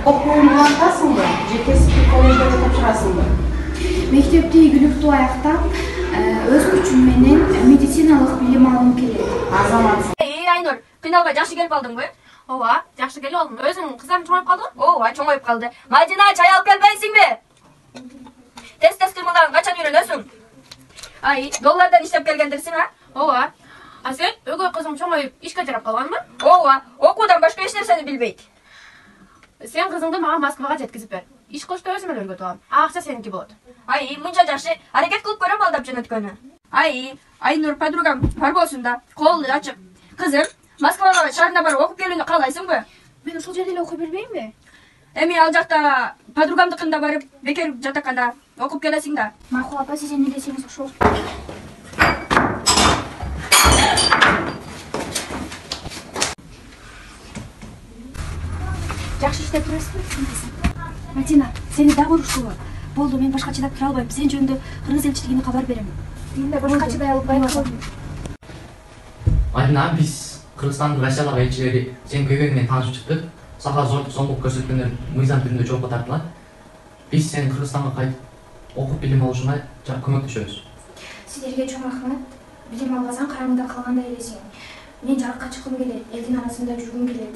Окууну улантасыңбы же кесиптик коллеждерде тапшырасыңбы? Мектепти ийгиликтүү аяктап, өз күчүм менен медициналык билим алгым келет. Азаматсың. Айнур, финалга жакшы келип калдыңбы? Ооба, жакшы келип алдым. Өзүң кыздарың чоңоюп калдыңбы? Ооба, чоңоюп калды. Мадина, чай алып келбейсиңби? Тез кыймылдарың качан үйрөнөсүң? Доллардан иштеп келгендирсиң, а? Ооба. А сен өгөй кызың чоңоюп ишке жарап калганбы? Ооба, окуудан башка эч нерсени билбейт. Сен кызыңды мага Москвага жеткизип бер. Иш кылышты өзүм эле өргөтүп алам. Акча сеники болот. Мынча жакшы. Аракет кылып көрөм алдап жөнөткөнү. Айнур подругам бар болсун да, колу ачык. Кызым, Москва шаарына барып окуп келүүнү каалайсыңбы? Мен ушул жерде эле окуй бербеймби? Эми ал жакта подругамдыкында барып, бекер жатаканда окуп келесиң да. Макул апа, сиз эмне десеңиз ошол. Жакшы иштеп турасызбы? Мадина, сени дагы уруштубу? Болду, мен башка чыдап тура албайм. Сен жөнүндө кыргыз элчилигине кабар берем. Мен да башка чыдай албай калдым. Мадина, биз Кыргызстандын Россиядагы элчилери сенин көйгөйүң менен таанышып чыктык. Сага зор зомбулук көрсөткөндөр мыйзам түрүндө жоопко тартылат. Биз сенин Кыргызстанга кайтып окуп билим алышыңа көмөктөшөбүз. Сиздерге чоң рахмат. Билим албасаң карамында калгандай элесиң. Мен жарыкка чыккым келет, элдин арасында жүргүм келет.